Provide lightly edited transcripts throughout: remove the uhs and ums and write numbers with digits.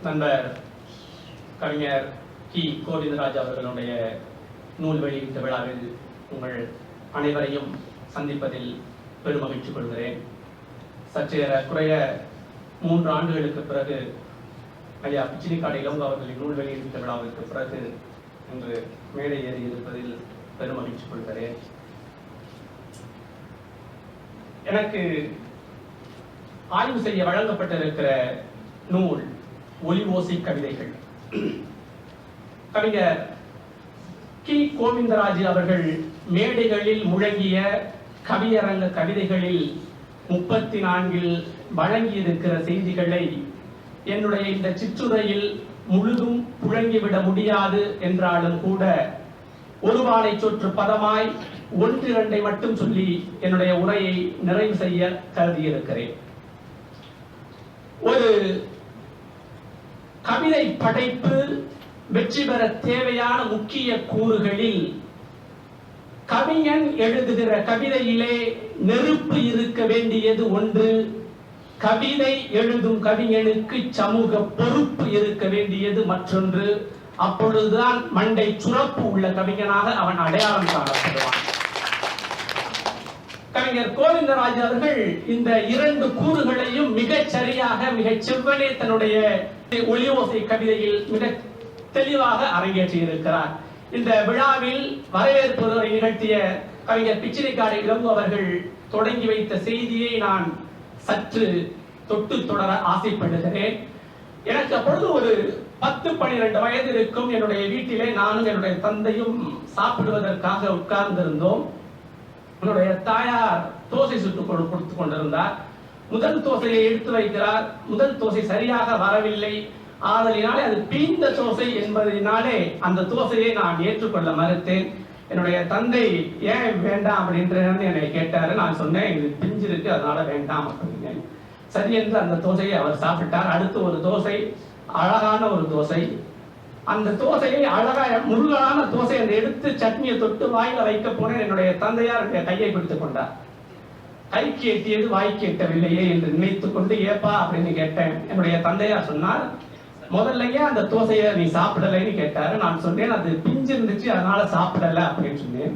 நண்பர் கவிஞர் கி கோவிந்தராஜ் அவர்களுடைய நூல் வெளியீட்டு விழாவில் உங்கள் அனைவரையும் சந்திப்பதில் பெருமகிழ்ச்சி கொள்கிறேன். சற்றேறக்குறைய 3 ஆண்டுகளுக்கு பிறகு ஐயா பிச்சினிக்காடு இளங்கோ அவர்களின் நூல் வெளியீட்டு விழாவிற்கு பிறகு இன்று மேடை ஏறி இருப்பதில் பெருமகிழ்ச்சி கொள்கிறேன். எனக்கு ஆய்வு செய்ய வழங்கப்பட்டிருக்கிற நூல் ஒலி ஓசை கவிதைகள். கவிஞர் கி கோவிந்தராஜ் அவர்கள் மேடைகளில் முழங்கிய கவியரங்க கவிதைகளில் 34 வழங்கியிருக்கிற செய்திகளை என்னுடைய இந்த சிற்றுரையில் முழுதும் புழங்கிவிட முடியாது என்றாலும் கூட ஒருவானை சொற்று பதமாய் 1-2 மட்டும் சொல்லி என்னுடைய உரையை நிறைவு செய்ய கருதியிருக்கிறேன். ஒரு கவிதை படைப்பு வெற்றி பெற தேவையான முக்கிய கூறுகளில் கவிஞன் எழுதுகிற கவிதையிலே நெருப்பு இருக்க வேண்டியது ஒன்று, கவிதை எழுதும் கவிஞனுக்கு சமூக பொறுப்பு இருக்க வேண்டியது மற்றொன்று. அப்பொழுதுதான் மண்டை சுரப்பு உள்ள கவிஞனாக அவன் அடையாளம் காணப்படுவான். கவிஞர் கோவிந்தராஜ் அவர்கள் இந்த 2 கூறுகளையும் மிகச் சரியாக மிகச் செவ்வனே தன்னுடைய ஒலி ஓசை கவிதையில் மிக தெளிவாக அரங்கேற்றி இருக்கிறார். இந்த விழாவில் வரவேற்புரை நிகழ்த்திய கவிஞர் பிச்சினிக்காடு இளங்கோ அவர்கள் தொடங்கி வைத்த செய்தியை நான் சற்று தொட்டு தொடர ஆசைப்படுகிறேன். எனக்கு அப்பொழுது ஒரு 10-12 வயது இருக்கும். என்னுடைய வீட்டிலே நானும் என்னுடைய தந்தையும் சாப்பிடுவதற்காக உட்கார்ந்திருந்தோம். என்னுடைய தாயார் தோசை சுட்டுக் கொடுத்துக் கொண்டிருந்தார். முதல் தோசையை எடுத்து வைக்கிறார். முதல் தோசை சரியாக வரவில்லை. ஆதலினாலே அது பீந்த தோசை என்பதனாலே அந்த தோசையை நான் ஏற்றுக்கொள்ள மறுத்தேன். என்னுடைய தந்தை ஏன் வேண்டாம் அப்படின்ற என்னை கேட்டாரு. நான் சொன்னேன், இது பிஞ்சிருக்கு, அதனால வேண்டாம் அப்படின்னு. சரி என்று அந்த தோசையை அவர் சாப்பிட்டார். அடுத்து ஒரு தோசை, அழகான ஒரு தோசை. அந்த தோசையை அழகா முருகலான தோசை அந்த எடுத்து சட்னியை தொட்டு வாயில வைக்க போனேன். என்னுடைய தந்தையார் கையை பிடித்துக் கொண்டார். கைக்கு எட்டியது வாய்க்கு எட்டவில்லையே என்று நினைத்துக் கொண்டு ஏப்பா அப்படின்னு கேட்டேன். என்னுடைய தந்தையார் சொன்னார், முதல்லயே அந்த தோசையை நீ சாப்பிடலைன்னு கேட்டாரு. நான் சொன்னேன், அது பிஞ்சு இருந்துச்சு, அதனால சாப்பிடல அப்படின்னு சொன்னேன்.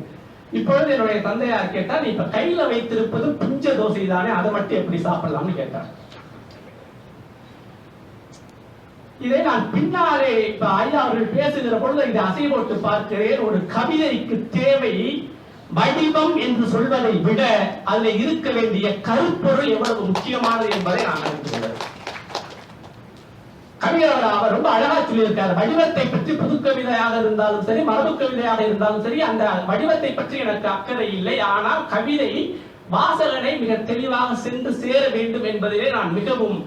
இப்பொழுது என்னுடைய தந்தையார் கேட்டார், நீ இப்ப கையில வைத்திருப்பது பிஞ்ச தோசை தானே, அதை மட்டும் எப்படி சாப்பிடலாம்னு கேட்டார். இதை நான் பின்னாலே இப்ப ஐயா அவர்கள் பேசுகிற பொழுது இதை அசை போட்டு பார்க்கிறேன். ஒரு கவிதைக்கு தேவை வடிவம் என்று சொல்வதை விட அதில் இருக்க வேண்டிய கருப்பொருள் எவ்வளவு முக்கியமானது என்பதை நான் அறிந்துள்ளேன். கவிஞர் அவர் ரொம்ப அழகா சொல்லியிருக்கார். வடிவத்தை பற்றி புது கவிதையாக இருந்தாலும் சரி, மரபு கவிதையாக இருந்தாலும் சரி, அந்த வடிவத்தை பற்றி எனக்கு அக்கறை இல்லை. ஆனால் கவிதை வாசகனை மிக தெளிவாக சென்று சேர வேண்டும் என்பதிலே நான் மிகவும்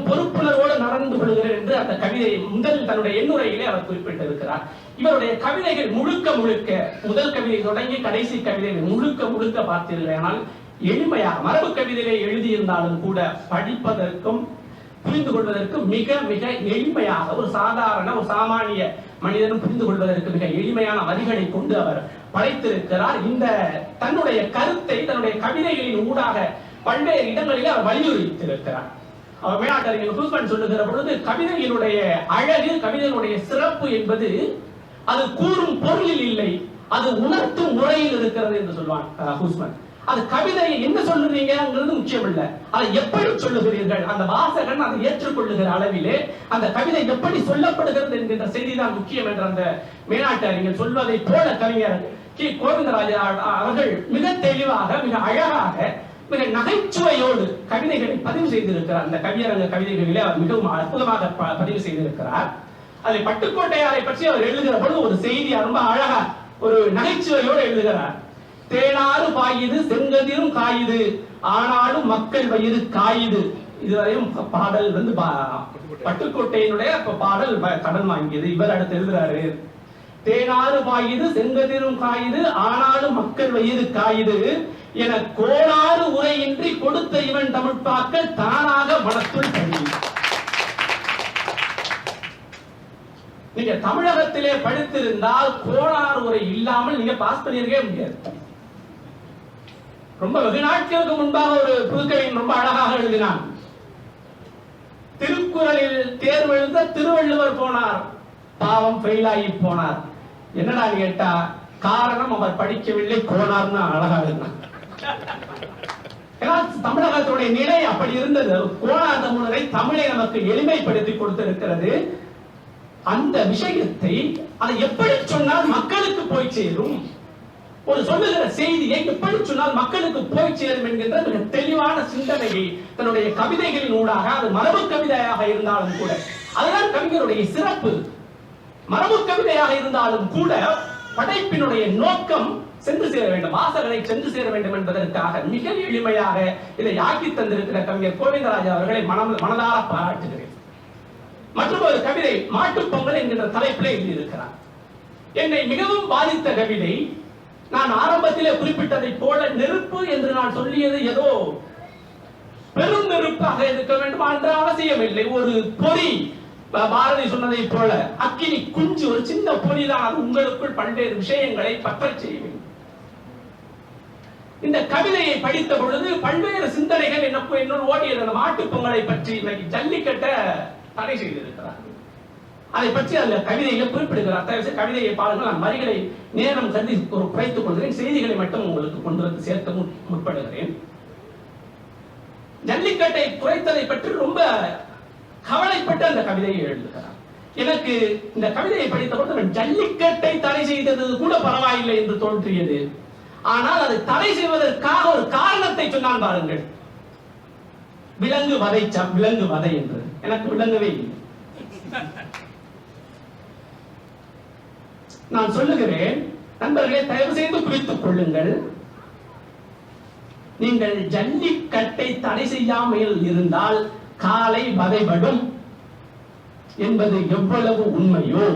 பொறுப்புணர்வோடு நடந்து கொள்கிறேன் என்று அந்த கவிதை முதல் தன்னுடைய எண்ணுரையிலே அவர் குறிப்பிட்டிருக்கிறார். இவருடைய கவிதைகள் முழுக்க முதல் கவிதை தொடங்கி கடைசி கவிதை முழுக்க பார்த்தீர்கள். ஆனால் எளிமையாக மரபு கவிதையிலே எழுதியிருந்தாலும் கூட படிப்பதற்கும் புரிந்து கொள்வதற்கு மிக மிக எளிமையாக ஒரு சாதாரண ஒரு சாமானிய மனிதனும் புரிந்து கொள்வதற்கு மிக எளிமையான வரிகளை கொண்டு அவர் படைத்திருக்கிறார். இந்த தன்னுடைய கருத்தை தன்னுடைய கவிதைகளின் ஊடாக பல்வேறு இடங்களிலே அவர் வலியுறுத்தியிருக்கிறார். அவர் மேலாட்டறிஞர் ஹூஸ்மன் சொல்லுகிற பொழுது கவிதையினுடைய அழகு, கவிதையினுடைய சிறப்பு என்பது அது கூறும் பொருளில் இல்லை, அது உணர்த்தும் முறையில் இருக்கிறது என்று சொல்வான் ஹூஸ்மன். அது கவிதையை என்ன சொல்லுறீங்கிறது முக்கியம் இல்லை, அதை எப்படி சொல்லுகிறீர்கள், அந்த வாசகன் அதை ஏற்றுக்கொள்ளுகிற அளவிலே அந்த கவிதை எப்படி சொல்லப்படுகிறது என்கின்ற செய்திதான் முக்கியம் என்ற அந்த மேலாட்டு அறிஞர் சொல்வதை போல கவிஞர் கி கோவிந்தராஜ் அவர்கள் மிக தெளிவாக மிக அழகாக மிக நகைச்சுவையோடு கவிதைகளை பதிவு செய்திருக்கிறார். அந்த கவியரங்க கவிதைகளிலே அவர் மிகவும் அற்புதமாக பதிவு செய்திருக்கிறார். அதை பட்டுக்கோட்டையாரை பற்றி அவர் எழுதுகிற பொழுது ஒரு செய்தி ரொம்ப அழகா ஒரு நகைச்சுவையோடு எழுதுகிறார். தேனாறு பாயுது செங்கதிரும் காயுது, ஆனாலும் மக்கள் வயிறு காயுது. இதுவரையும் பாடல் பட்டுக்கோட்டையினுடைய பாடல் கடன் வாங்கியது. இவர் அடுத்து எழுதுறாரு, தேனாறு பாயுது செங்கதிரும் காயுது, ஆனாலும் மக்கள் வயிறு காயுது என கோளாறு உரையின்றி கொடுத்த இவன் தமிழ்ப்பாக்கள் தானாக மனத்துள் பதியும். நீங்க தமிழகத்திலே படித்திருந்தால் கோளாறு உரை இல்லாமல் நீங்க பாஸ் பண்ணிருக்கவே முடியாது. ரொம்ப வெகு நாட்களுக்கு முன்பாக ஒரு புதுக்கவிஞன் ரொம்ப அழகாக எழுதினான். திருக்குறள் திருக்குறளில் தேர்வு எழுத திருவள்ளுவர் போனார், பாவம் ஃபெயிலாகி போனார். என்னடா கேட்டா, காரணம் அவர் படிக்கவில்லை, கோனார்னு அழகா இருந்தார். தமிழகத்துடைய நிலை அப்படி இருந்தது. கோனார் தமிழரை தமிழை நமக்கு எளிமைப்படுத்தி கொடுத்திருக்கிறது. அந்த விஷயத்தை அதை எப்படி சொன்னால் மக்களுக்கு போய் சேரும், ஒரு சொல்லுகிற செய்தியை எப்படி சொன்னால் மக்களுக்கு போய் சேரும் என்கின்ற மிக தெளிவான சிந்தனையை தன்னுடைய கவிதைகளின் ஊடாக, அது மரபு கவிதையாக இருந்தாலும் கூட, அதுதான் கவிஞருடைய சிறப்பு. மரபு கவிதையாக இருந்தாலும் கூட படைப்பினுடைய நோக்கம் சென்று சேர வேண்டும், வாசகரை சென்று சேர வேண்டும் என்பதற்காக மிக எளிமையாக இதை ஆக்கி தந்திருக்கிற கவிஞர் கோவிந்தராஜா அவர்களை மனதார பாராட்டுகிறேன். மற்றும் ஒரு கவிதை மாட்டுப் பொங்கல் என்கின்ற தலைப்பில் எழுதியிருக்கிறார். என்னை மிகவும் பாதித்த கவிதை. நான் ஆரம்பத்திலே குறிப்பிட்டதை போல நெருப்பு என்று நான் சொல்லியது ஏதோ பெரும் நெருப்பாக இருக்க வேண்டும் என்ற அவசியம் இல்லை. ஒரு பொறி, பாரதி சொன்னதை போல அக்கினி குஞ்சு, ஒரு சின்ன பொறிதான், அது உங்களுக்குள் பல்வேறு விஷயங்களை பற்ற செய்யும். இந்த கவிதையை படித்த பொழுது பல்வேறு சிந்தனைகள் என்னோடு ஓடியது. அந்த மாட்டுப் பொங்கலை பற்றி இன்னைக்கு ஜல்லிக்கட்டை தடை செய்திருக்கிறார்கள், அதை பற்றி அந்த கவிதையில குறிப்பிடுகிறார். கவிதையை பாருங்கள், நான் வரிகளை நேரம் கருதி ஒரு குறைத்துக் கொள்கிறேன், செய்திகளை மட்டும் உங்களுக்கு கொண்டு வந்து சேர்க்க முற்படுகிறேன். ஜல்லிக்கட்டை குறைத்ததை பற்றி ரொம்ப கவலைப்பட்டு அந்த கவிதையை எழுதுகிறார். எனக்கு இந்த கவிதையை படித்த பொழுது ஜல்லிக்கட்டை தடை செய்தது கூட பரவாயில்லை என்று தோன்றியது. ஆனால் அதை தடை செய்வதற்காக ஒரு காரணத்தை சொன்னால் பாருங்கள், விலங்கு வதை, விலங்கு வதை என்று. எனக்கு விளங்கவே இல்லை. நான் சொல்லுகிறேன், நண்பர்களே, தயவு செய்து குறித்துக் கொள்ளுங்கள். நீங்கள் ஜல்லிக்கட்டை தடை செய்யாமல் இருந்தால் காலை வதைபடும் என்பது எவ்வளவு உண்மையோ,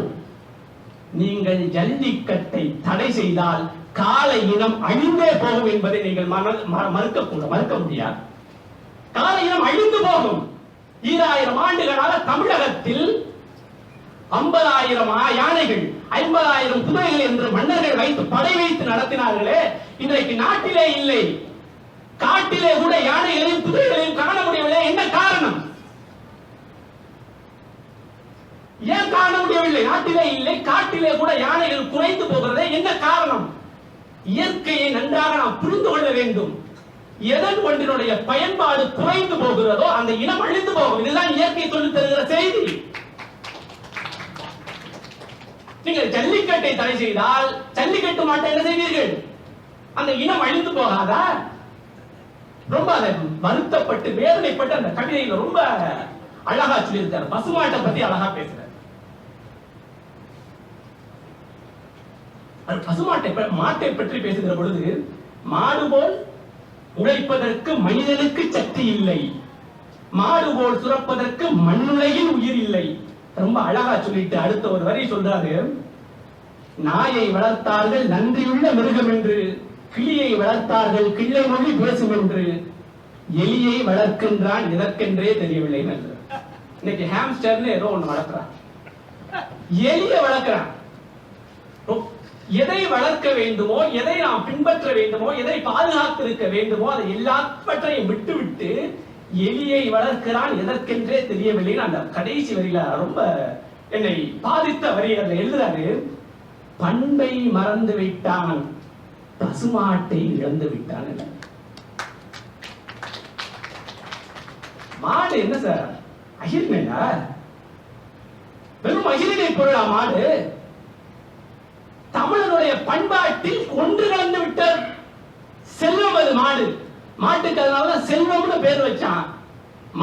நீங்கள் ஜல்லிக்கட்டை தடை செய்தால் காலை இனம் அழிந்தே போகும் என்பதை நீங்கள் மறுக்க முடியாது. காலை இனம் அழிந்து போகும். 2000 ஆண்டுகளாக தமிழகத்தில் 50,000 யானைகள், 50,000 குதிரைகள் என்று மன்னர்கள் வைத்து படை வைத்து நடத்தினார்களே, இன்றைக்கு நாட்டிலே இல்லை. காட்டிலே கூட யானைகளையும் குதிரைகளையும் காண முடியவில்லை. என்ன காரணம்? ஏன் காண முடியவில்லை? நாட்டிலே இல்லை, காட்டிலே கூட யானைகள் குறைந்து போகிறதே. என்ன காரணம்? இயற்கையை நன்றாக நாம் புரிந்து கொள்ள வேண்டும். எதன் ஒன்றினுடைய பயன்பாடு குறைந்து போகிறதோ அந்த இனம் அழிந்து போகும். இதுதான் இயற்கை சொல்லித் தருகிற செய்தி. நீங்கள் ஜல்லிக்கட்டை தடை செய்தால் ஜல்லிக்கட்டு மாட்டை என்ன செய்வீர்கள்? அந்த இனம் அழிந்து போகாதா? ரொம்ப அதை வருத்தப்பட்டு வேதனைப்பட்டு அந்த கவிதையில ரொம்ப அழகா சொல்லியிருக்காரு. பசுமாட்டை பத்தி அழகா பேசுறாரு. பசுமாட்டை மாட்டை பற்றி பேசுகிற பொழுது, மாடு போல் உழைப்பதற்கு மனிதனுக்கு சக்தி இல்லை, மாடு போல் சுரப்பதற்கு மண்ணுலகில் உயிர் இல்லை. ரொம்ப அழகா சொல்லிட்டு அடுத்த ஒரு வரி சொல்றாரு, நாயை வளர்த்தார்கள் நன்றியுள்ள மிருகம் என்று, கிளியை வளர்த்தார்கள் கிள்ளை மொழி பேசும் என்று, எலியை வளர்க்கின்றான் இதற்கென்றே தெரியவில்லை. இன்னைக்கு ஹாம்ஸ்டர்னு ஏதோ ஒண்ணு வளர்க்கிறான், எலியை வளர்க்கிறான். எதை வளர்க்க வேண்டுமோ, எதை நாம் பின்பற்ற வேண்டுமோ, எதை பாதுகாத்திருக்க வேண்டுமோ அதை எல்லாவற்றையும் விட்டுவிட்டு எலியை வளர்க்கிறான் எதற்கென்றே தெரியவில்லை. அந்த கடைசி வரியில ரொம்ப என்னை பாதித்த வரிகளை எழுதுறாரு. பண்பை மறந்து விட்டான், பசுமாட்டை இழந்து விட்டான். மாடு என்ன சார் அகிர்னா? வெறும் அகிரினை பொருளா மாடு? தமிழனுடைய பண்பாட்டில் ஒன்று கலந்து விட்ட செல்வம் அது மாடு. மாட்டுக்கு அதனாலதான் செல்வம்னு பேர் வச்சான்.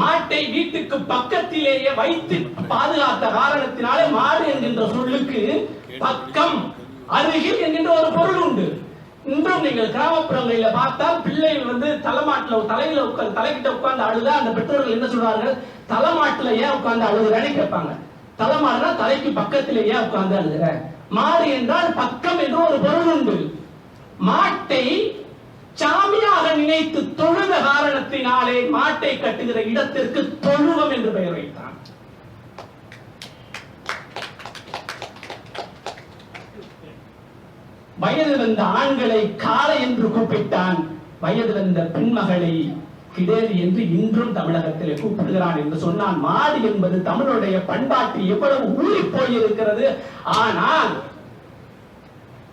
மாட்டை வீட்டுக்கு பக்கத்திலேயே வைத்து பாதுகாத்த காரணத்தினாலே மாடு என்கின்ற சொல்லுக்கு பக்கம், அருகில் என்கின்ற ஒரு பொருள் உண்டு. இன்றும் நீங்கள் கிராமப்புறங்களில் பார்த்தால் பிள்ளைகள் தலைமாட்டில் தலைகிட்ட உட்கார்ந்து அழுதா அந்த பெற்றோர்கள் என்ன சொல்றார்கள்? தலைமாட்டில் ஏன் உட்கார்ந்து அழுகுறேன்னு கேட்பாங்க. தலைமாடுனா தலைக்கு பக்கத்தில் ஏன் உட்கார்ந்து அழுகுற? மாடு என்றால் பக்கம் என்று ஒரு பொருள் உண்டு. மாட்டை சாமியாக நினைத்து தொழுத காரணத்தினாலே மாட்டை கட்டுகிற இடத்திற்கு தொழுவம் என்று பெயர் வைத்தான். வயது வந்த ஆண்களை காளை என்று கூப்பிட்டான், வயது வந்த பெண்மகளை கிடேரி என்று இன்றும் தமிழகத்திலே கூப்பிடுகிறான் என்று சொன்னான். மாடு என்பது தமிழுடைய பண்பாட்டில் எவ்வளவு ஊறி போயிருக்கிறது. ஆனால்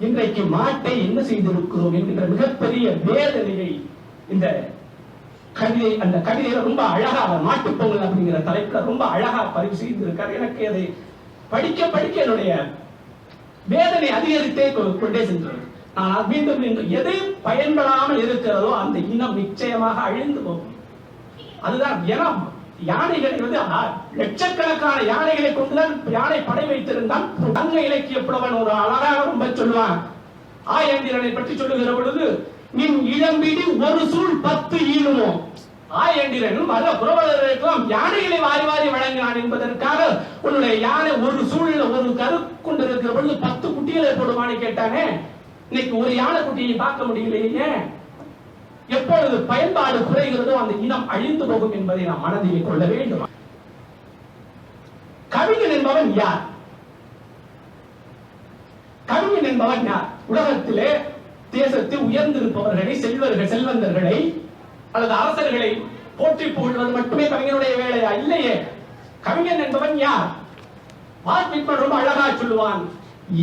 இன்றைக்கு மாட்டை என்ன செய்திருக்கிறோம் என்கின்ற மிகப்பெரிய வேதனையை இந்த கவிதை, அந்த கவிதையில ரொம்ப அழகா மாட்டுப்பொங்கல் அப்படிங்கிற தலைப்புல ரொம்ப அழகா பதிவு செய்திருக்கார். எனக்கு அதை படிக்க படிக்க என்னுடைய வேதனை அதிகரித்தே கொண்டே சென்றது. ஆனால் மீண்டும் எது பயன்படாமல் இருக்கிறதோ அந்த இனம் நிச்சயமாக அழிந்து போகும். அதுதான் இனம். யானைகளை லட்சக்கணக்கான யானைகளை கொண்டுதான் யானை படை வைத்திருந்தான். தங்க இலக்கிய புலவன் ஒரு அழகாக ரொம்ப சொல்லுவான். ஆயந்திரனை பற்றி சொல்லுகிற பொழுது, நின் இளம்பிடி ஒரு சூழ் 10 ஈனுமோ. ஆயண்டிரனும் அல்ல புறவலர்களுக்கெல்லாம் யானைகளை வாரி வாரி வழங்கினான் என்பதற்காக உன்னுடைய யானை ஒரு சூழல ஒரு கரு கொண்டிருக்கிற பொழுது 10 குட்டிகளை போடுவான்னு கேட்டானே. இன்னைக்கு ஒரு யானை குட்டியை பார்க்க முடியலையே. எப்பொழுது பயன்பாடு குறைகிறதோ அந்த இனம் அழிந்து போகும் என்பதை நாம் மனதில் கொள்ள வேண்டும். கவிஞன் என்பவன் யார்? கவிஞன் என்பவன் யார்? உலகத்திலே தேசத்தில் உயர்ந்திருப்பவர்களை, செல்வந்தர்களை அல்லது அரசர்களை போற்றி புகழ்வது மட்டுமே கவிஞனுடைய வேலையா? இல்லையே. கவிஞன் என்பவன் யார்? வால்மீகி ரொம்ப அழகா சொல்லுவான்,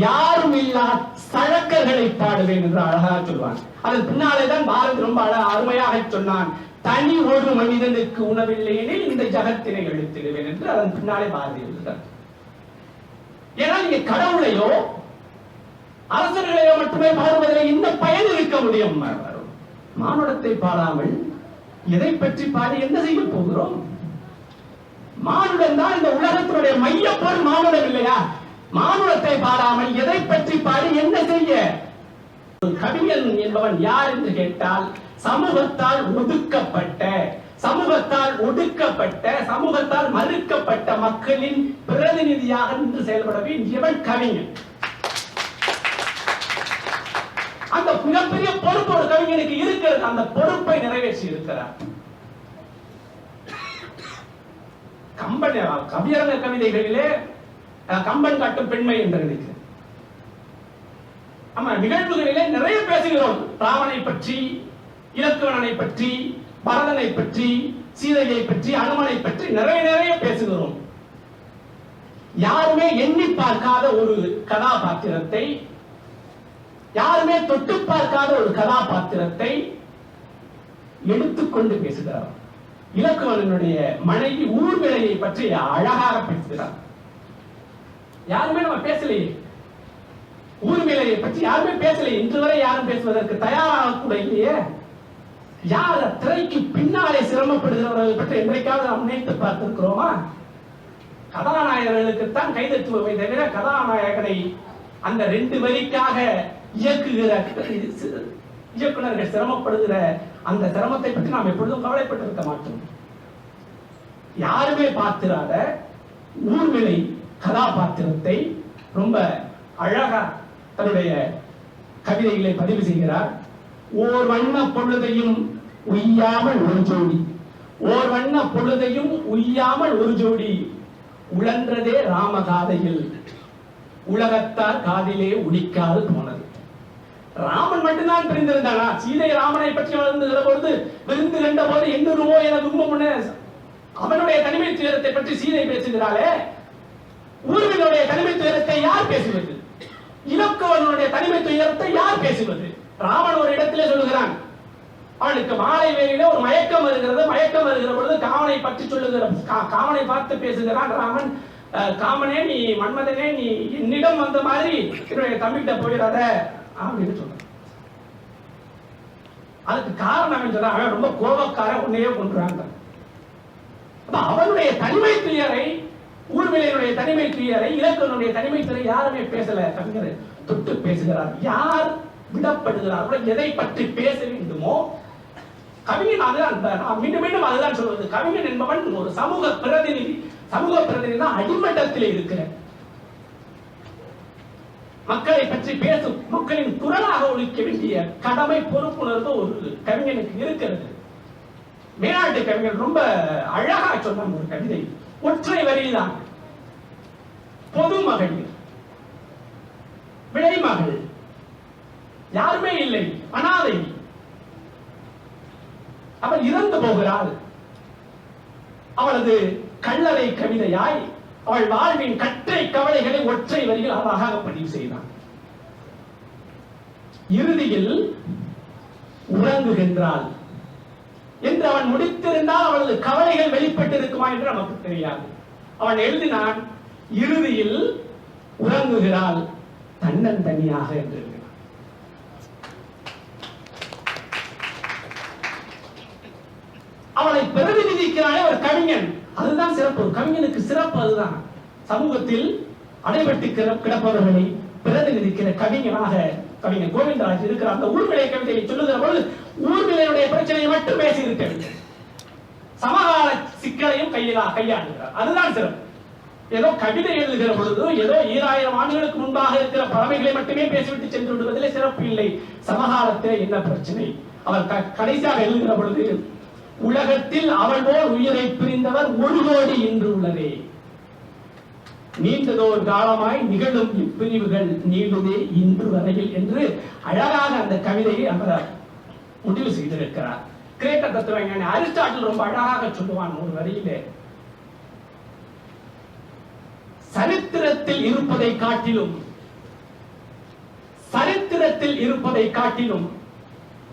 யாரும் இல்லா சழக்கர்களை பாடுவேன் என்று அழகா சொல்லுவான். அதன் பின்னாலேதான் பாரதி ரொம்ப அருமையாக சொன்னான், தனி ஒரு மனிதனுக்கு உணவில்லை எனில் இந்த ஜகத்தினை எழுத்திடுவேன் என்று அதன் பின்னாலே பாரதி எழுதுகிறார். ஏன்னா நீங்க கடவுளையோ அரசர்களையோ மட்டுமே பாடுவதில் என்ன பயன் இருக்க முடியும்? மானுடத்தை பாடாமல் எதை பற்றி பாடி என்ன செய்ய போகிறோம்? மானுடம் தான் இந்த உலகத்தினுடைய மையப்பொருள். மானுடம் இல்லையா? மானுடத்தை பாடாமல் எதை பற்றி பாடி என்ன செய்ய? கவிஞன் என்பவன் யார் என்று கேட்டால், சமூகத்தால் ஒடுக்கப்பட்ட, சமூகத்தால் ஒடுக்கப்பட்ட, சமூகத்தால் மறுக்கப்பட்ட மக்களின் பிரதிநிதியாக நின்று செயல்பட வேண்டியவன் கவிஞன். அந்த மிகப்பெரிய பொறுப்பு ஒரு கவிஞனுக்கு இருக்கிறது. அந்த பொறுப்பை நிறைவேற்றி இருக்கிறார். கம்பன் கவியரங்க கவிதைகளிலே கம்பன் காட்டும் பெண்மை என்று நினைக்கிறேன். ஆமா, நிகழ்வுகளிலே நிறைய பேசுகிறோம். ராவனை பற்றி, இலக்குவனனை பற்றி, பரதனை பற்றி, சீதையை பற்றி, அனுமனை பற்றி நிறைய பேசுகிறோம். யாருமே எண்ணி பார்க்காத ஒரு கதாபாத்திரத்தை, யாருமே தொட்டு பார்க்காத ஒரு கதாபாத்திரத்தை எடுத்துக்கொண்டு பேசுகிறார். இலக்குவனுடைய மனைவி ஊர்மிளையை பற்றி அழகாக பேசுகிறார். யாருமே நம்ம பேசலையே, ஊர்மிளையை பற்றி யாருமே பேசலையே. இன்று வரை யாரும் பேசுவதற்கு தயாராக கூட இல்லையே. யார் திரைக்கு பின்னாலே சிரமப்படுகிறவர்கள் பற்றி என்றைக்காவது நாம் நினைத்து பார்த்திருக்கிறோமா? கதாநாயகர்களுக்குத்தான் கைதட்டுவதை தவிர கதாநாயகனை அந்த 2 வரிக்காக இயக்குகிற இயக்குனர்கள் சிரமப்படுகிற அந்த சிரமத்தை பற்றி நாம் எப்பொழுதும் கவலைப்பட்டிருக்க மாட்டோம். யாருமே பார்த்திராத ஊர்மிளை கதாபாத்திரத்தை ரொம்ப அழகா தன்னுடைய கவிதைகளை பதிவு செய்கிறார். ஓர் வண்ண பொழுதையும் உய்யாமல் ஒரு ஜோடி, ஓர் வண்ண பொழுதையும் உய்யாமல் ஒரு ஜோடி, உழன்றதே ராமகாதையில் உலகத்தார் காதிலே உடிக்காது போனது. ராமன் மட்டும்தான் பிரிந்திருந்தானா? சீதை ராமனை பற்றி வளர்ந்துகிற பொழுது விருந்து கண்ட போது எண்ணுருவோ என துன்பம். அவனுடைய தனிமை துயரத்தை பற்றி சீதை பேசுகிறாளே, ஊர்வினுடைய தனிமை துயரத்தை யார் பேசுவது? இலக்குவனுடைய தனிமை துயரத்தை யார் பேசுவது? ராமன் ஒரு இடத்திலே சொல்லுகிறான், அவனுக்கு மாலை வேளையில ஒரு மயக்கம் வருகிறது. மயக்கம் வருகிற பொழுது காமனை பற்றி சொல்லுகிற, காமனை பார்த்து பேசுகிறான் ராமன். காமனே, நீ மன்மதனே, நீ என்னிடம் வந்த மாதிரி என்னுடைய தம்பிகிட்ட போயிடாத அப்படின்னு சொல்ற. அதுக்கு காரணம் சொல்ற, அவன் ரொம்ப கோபக்கார, உன்னையே கொன்றாங்க. அவனுடைய தனிமை துயரை, ஊர்மிளையினுடைய தனிமை துயரை, இலக்கனுடைய தனிமை துயரை யாருமே பேசல. கவிஞர் தொட்டு பேசுகிறார். யார் விடப்படுகிறார்களோ, எதை பற்றி பேச வேண்டுமோ கவிஞன் அதுதான். மீண்டும் மீண்டும் அதுதான் சொல்வது. கவிஞன் என்பவன் ஒரு சமூக பிரதிநிதி. சமூக பிரதிநிதி அடிமட்டத்தில் இருக்கிற மக்களை பற்றி பேசும், மக்களின் குரலாக ஒழிக்க வேண்டிய கடமை, பொறுப்புணர்வு ஒரு கவிஞனுக்கு இருக்கிறது. மேனாட்டு கவிஞர் ரொம்ப அழகா சொன்னாங்க ஒரு கவிதை. ஒற்றை வரியில்தான். பொதுமகள், விளைமகள், யாருமே இல்லை, அனாதை, அவள் இறந்து போகிறாள். அவளது கல்லறை கவிதையாய் அவள் வாழ்வின் கற்றை கவலைகளை ஒற்றை வரியில் அழகாக பதிவு செய்தான். இறுதியில் உறங்குகின்றாள் என்று அவன் முடித்திருந்தால் அவளது கவலைகள் வெளிப்பட்டிருக்குமா என்று நமக்கு தெரியாது. அவன் எழுதினான், இறுதியில் உறங்குகிறாள் தன்னந்தனியாக என்று. அவளை பிரதிநிதிக்கிறானே ஒரு கவிஞன், அதுதான் சிறப்பு. கவிஞனுக்கு சிறப்பு அதுதான். சமூகத்தில் அடைபட்டு கிடப்பவர்களை பிரதிநிதிக்கிற கவிஞனாக கவிஞர் கோவிந்தராஜ் இருக்கிறார். அந்த ஊர்நிலை கவிதையை சொல்லுகிற பொழுது ஊர்நிலையுடைய பிரச்சனையை மட்டும் பேசி இருக்கவில்லை, சமகால சிக்கலையும் கையாளுகிறார். அதுதான் சிறப்பு. ஏதோ கவிதை எழுதுகிற பொழுது ஏதோ 2000 ஆண்டுகளுக்கு முன்பாக இருக்கிற பறவைகளை மட்டுமே பேசிவிட்டு சென்று விடுவதிலே சிறப்பு இல்லை. சமகாலத்தில் என்ன பிரச்சனை அவர் கடைசியாக எழுதுகிற பொழுது, உலகத்தில் அவள் போல் உயிரை பிரிந்தவர் 1 கோடி என்று உள்ளதே, நீண்டதோர் காலமாய் நிகழும் இப்பிரிவுகள் நீளுதே இன்று வரையில் என்று அழகாக அந்த கவிதையை அவர் முடிவு செய்திருக்கிறார். கிரேக்க தத்துவஞானி அரிஸ்டாட்டில் ரொம்ப அழகாக சொல்லுவான் ஒரு வரியிலே, சரித்திரத்தில் இருப்பதை காட்டிலும்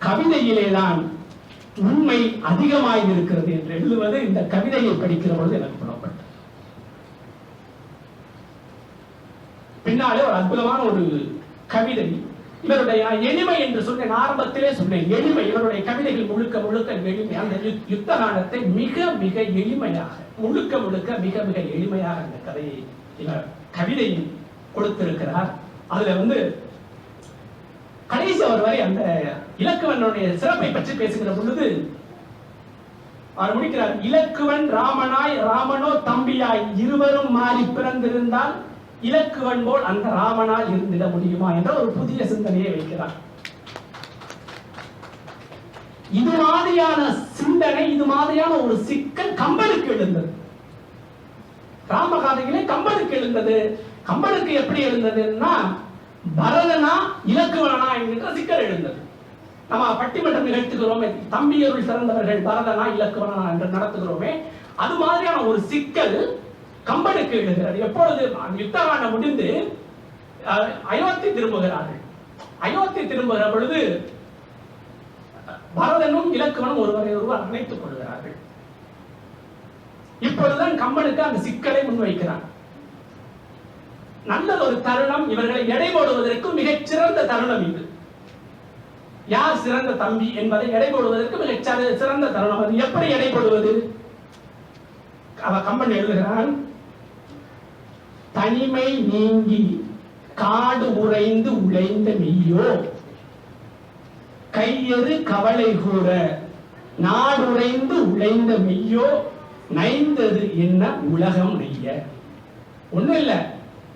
கவிதையிலேதான் உண்மை அதிகமாக இருக்கிறது என்று எழுதுவது இந்த கவிதையை படிக்கிற பொழுது எனக்கு புலப்பட்டது. பின்னாலே ஒரு அற்புதமான ஒரு கவிதை, இவருடைய எளிமை என்று சொன்னேன், ஆரம்பத்திலே சொன்னேன் எளிமை. இவருடைய கவிதைகள் முழுக்க முழுக்க எளிமை. அந்த யுத்த காலத்தை மிக மிக எளிமையாக முழுக்க முழுக்க மிக மிக எளிமையாக அந்த கதையை இவர் கவிதையில் கொடுத்திருக்கிறார். அதுல கடைசி ஒரு வரை அந்த இலக்குவனுடைய சிறப்பை பற்றி பேசுகிற பொழுது அவர் முடிக்கிறார், இலக்குவன் ராமனாய் ராமனோ தம்பியாய் இருவரும் மாறி பிறந்திருந்தால் இலக்குவன் போல் அந்த ராமனால் இருந்திட முடியுமா என்ற ஒரு புதிய சிந்தனையை வைக்கிறார். இது மாதிரியான சிந்தனை, இது மாதிரியான ஒரு சிக்கல் கம்பனுக்கு எழுந்தது. ராமகாதையிலே கம்பனுக்கு எழுந்தது. கம்பனுக்கு எப்படி எழுந்ததுன்னா, பரதனா இலக்குவனா என்கின்ற சிக்கல் எழுந்தது. நம்ம பட்டிமன்றம் நிகழ்த்துகிறோமே, தம்பியருள் சிறந்தவர்கள் பரதனா இலக்குவனா என்று நடத்துகிறோமே, அது மாதிரியான ஒரு சிக்கல் கம்பனுக்கு எழுகிறது. எப்பொழுது யுத்தகாண்டம் முடிந்து அயோத்தி திரும்புகிறார்கள். அயோத்தி திரும்புகிற பொழுது பரதனும் இலக்குவனும் ஒருவரை ஒருவர் அணைத்துக் கொள்கிறார்கள். இப்பொழுதுதான் கம்பனுக்கு அந்த சிக்கலை முன்வைக்கிறான். நல்ல ஒரு தருணம், இவர்களை எடை போடுவதற்கு மிகச் சிறந்த தருணம் இது. யார் சிறந்த தம்பி என்பதை எடை போடுவதற்கு மிகச் சிறந்த தருணம். அது எப்படி எடை போடுவது? கம்பன் எழுதுகிறான், தனிமை நீங்கி காடு உறைந்து உழைந்த மெய்யோ, கையறு கவலை கூற நாடுரைந்து உழைந்த மெய்யோ, நைந்தது என்ன உலகம் நெய்ய. ஒண்ணும் இல்ல,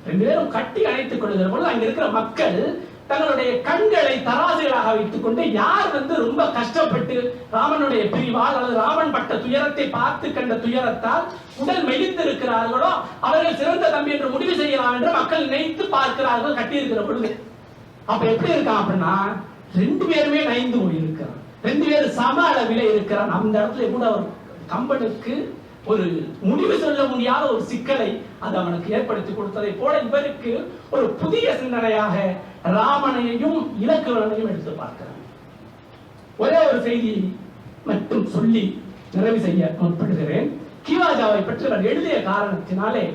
2 பேரும் கட்டி அணைத்துக் கொள்கிற பொழுது அங்க இருக்கிற மக்கள் தங்களுடைய கண்களை தராசுகளாக வைத்துக் கொண்டு யார் ரொம்ப கஷ்டப்பட்டு ராமனுடைய பிரிவால் அல்லது ராமன் பட்ட துயரத்தை பார்த்து கண்ட துயரத்தால் உடல் மெலித்திருக்கிறார்களோ அவர்கள் சிறந்த தம்பி என்று முடிவு செய்யலாம் என்று மக்கள் நினைத்து பார்க்கிறார்கள் கட்டி இருக்கிற பொழுது. அப்ப எப்படி இருக்கான் அப்படின்னா, 2 பேருமே நைந்து போயிருக்கிறான், 2 பேரும் சம அளவிலே இருக்கிறான். அந்த இடத்துல கூட ஒரு கம்பனுக்கு ஒரு முடிவு சொல்ல முடியாத ஒரு சிக்கலை அது அவனுக்கு ஏற்படுத்தி கொடுத்ததை போல இவருக்கு ஒரு புதிய சிந்தனையாக ராமனையும் இலக்குவனையும் எடுத்து பார்க்கிறார். ஒரே ஒரு செய்தி மட்டும் சொல்லி நிறைவு செய்ய முற்படுகிறேன். கிவாஜாவை பற்றி அவர் எழுதிய காரணத்தினாலே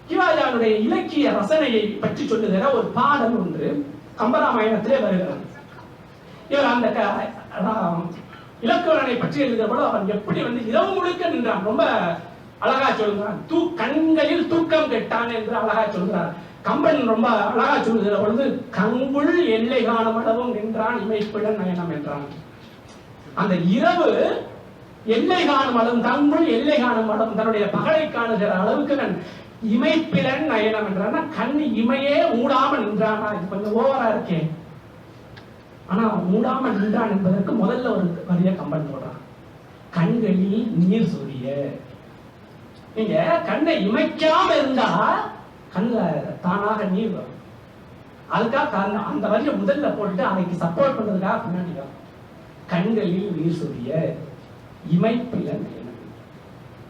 கிவாஜாவுடைய இலக்கிய ரசனையை பற்றி சொல்லுகிற ஒரு பாடல் ஒன்று கம்பராமாயணத்திலே வருகிறது. இவர் அந்த இலக்குவனை பற்றி எழுதுகிறபோது அவன் எப்படி இரவு முழுக்க நின்றான். ரொம்ப அழகா சொல்கிறான், கண்களில் தூக்கம் கெட்டான் என்று அழகா சொல்கிறார். கம்பன் ரொம்ப அழகா சொல்லுகிற பொழுது, கங்குள் எல்லை காணும் அளவும் நின்றான் இமைப்பிடன் நயனம் என்றான். அந்த இரவு எல்லை காணும் அளவும், கங்குள் எல்லை காணும் அளவும், தன்னுடைய பகலை காணுகிற அளவுக்கு நான் இமைப்பிடன் நயனம் என்றான். கண் இமையே மூடாமல் நின்றானா? இது கொஞ்சம் ஓவரா இருக்கேன். ஆனா மூடாமல் நின்றான் என்பதற்கு முதல்ல ஒரு வரிய கம்பன் போடுறான், கண்களில் நீர் சொரிய. நீங்க கண்ணை இமைக்காம இருந்தா கண்ணுல தானாக நீர் வரும். அதுக்காக அந்த வரிய முதல்ல போட்டு அதைக்கு சப்போர்ட் பண்றதுக்காக பின்னாடி கண்களில் நீர் சொரிய. இமைப்பிலன்.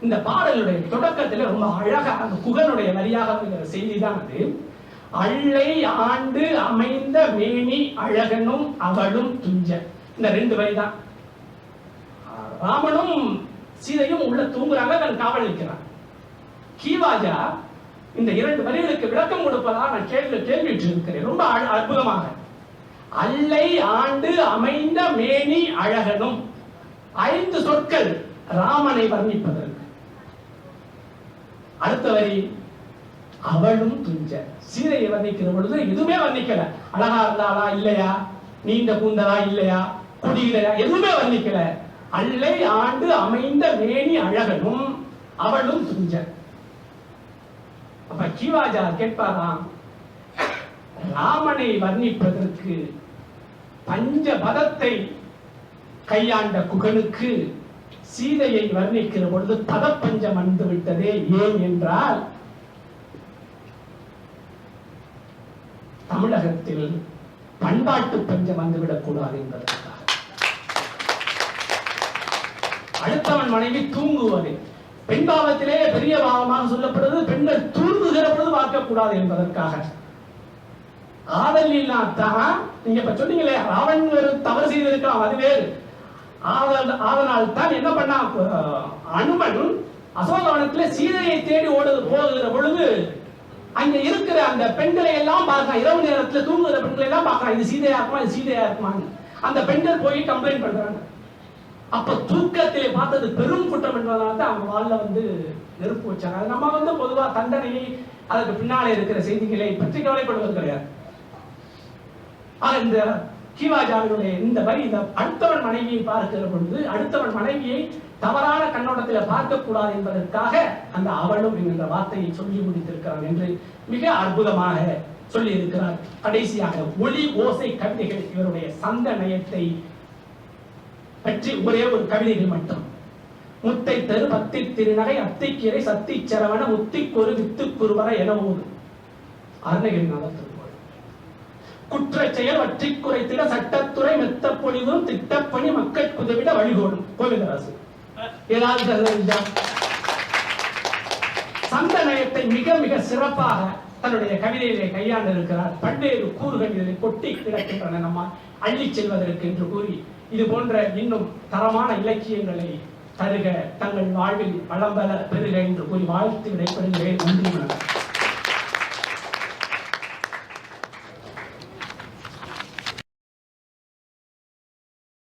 இந்த பாடலுடைய தொடக்கத்தில் ரொம்ப அழகா அந்த குகனுடைய வரியாக செய்தி தான் அது. அள்ளை ஆண்டு அமைந்த மேனி அழகனும் அவளும் துஞ்ச. இந்த 2 வரி தான். ராமனும் சீதையும் உள்ள தூங்குறாங்க, தன் காவல் இருக்கிறான். கீவாஜா இந்த 2 வரிகளுக்கு விளக்கம் கொடுப்பதா நான் கேள்விட்டு இருக்கிறேன். ரொம்ப அற்புதமாக அள்ளை ஆண்டு அமைந்த மேனி அழகனும் 5 சொற்கள் ராமனை வர்ணிப்பதற்கு. அடுத்த வரி அவளும் துஞ்ச. சீதையை வர்ணிக்கிற பொழுது எதுவுமே வர்ணிக்கல. அழகா இருந்தாளா இல்லையா, நீண்ட கூந்தலா இல்லையா, குடியிலையா, எதுவுமே வர்ணிக்கல. அள்ளை ஆண்டு அமைந்த மேனி அழகனும் அவளும் துஞ்ச. அப்ப கீவாஜா கேட்பாராம், ராமனை வர்ணிப்பதற்கு பஞ்சபதத்தை கையாண்ட குகனுக்கு சீதையை வர்ணிக்கிற பொழுது பதப்பஞ்சம் வந்து விட்டதே. ஏன் என்றால் தமிழகத்தில் பண்பாட்டு பஞ்சம் வந்துவிடக் கூடாது என்பதற்காக. அடுத்தவன் மனைவி தூங்குவது பெண்பாவத்திலே பெரிய பாவமாக சொல்லப்படுவது. பெண்கள் தூங்குகிற பொழுது பார்க்கக்கூடாது என்பதற்காக. ஆதல் தான் நீங்க இப்ப சொன்னீங்களே, ராவன் தவறு செய்திருக்கலாம், அது வேறு. அதனால் தான் என்ன பண்ணா, அனுமன் அசோகவனத்திலே சீதையை தேடி போகிற பொழுது அங்க இருக்கிற அந்த பெண்களை எல்லாம் பார்க்கலாம். இரவு நேரத்தில் தூங்குகிற பெண்களை எல்லாம் பார்க்கலாம். இது சீதையா இருக்குமா, இது சீதையா இருக்குமான்னு அந்த பெண்கள் போய் கம்ப்ளைண்ட் பண்றாங்க. அப்ப தூக்கத்திலே பார்த்தது பெரும் குற்றம் என்பதனால தான் அவங்க வாழ்ல நெருப்பு வச்சாங்க. அது நம்ம பொதுவா தண்டனையை அதற்கு பின்னாலே இருக்கிற செய்திகளை பற்றி கவலைப்படுவது கிடையாது. இந்த கீவாஜாவினுடைய இந்த வரி, இந்த அடுத்தவன் மனைவியை பார்க்கிற பொழுது அடுத்தவன் மனைவியை தவறான கண்ணோட்டத்தில் பார்க்க கூடாது என்பதற்காக அந்த அவளும் என்கிற வார்த்தையை சொல்லி முடித்திருக்கிறார் என்று மிக அற்புதமாக சொல்லி இருக்கிறார். கடைசியாக ஒளி ஓசை கவிதைகள் இவருடைய சந்த நயத்தை பற்றி ஒரே ஒரு கவிதைகள் மட்டும். முத்தை தரு பத்தி திருநகை அத்திக்கீரை சத்தி சரவண முத்திக்கொரு வித்துக்குருவர என ஓது. அருணகிரிநாதர் குற்ற செயல் வற்றி குறைத்திட சட்டத்துறை மெத்த பொழிவும் திட்டப்பணி மக்கள் குதவிட வழிகோடும். கோவிந்தராசு ஏதாவது சந்த நயத்தை மிக மிக சிறப்பாக தன்னுடைய கவிதையிலே கையாண்டு இருக்கிறார். பல்வேறு கூறுகள் இதில் கொட்டி கிடக்கின்றன, நம்ம அள்ளி செல்வதற்கு என்று கூறி இது போன்ற இன்னும் தரமான இலக்கியங்களை தருக, தங்கள் வாழ்வில் வளம்பல பெறுக என்று கூறி வாழ்த்து விடைபெறுகிறேன். நன்றி.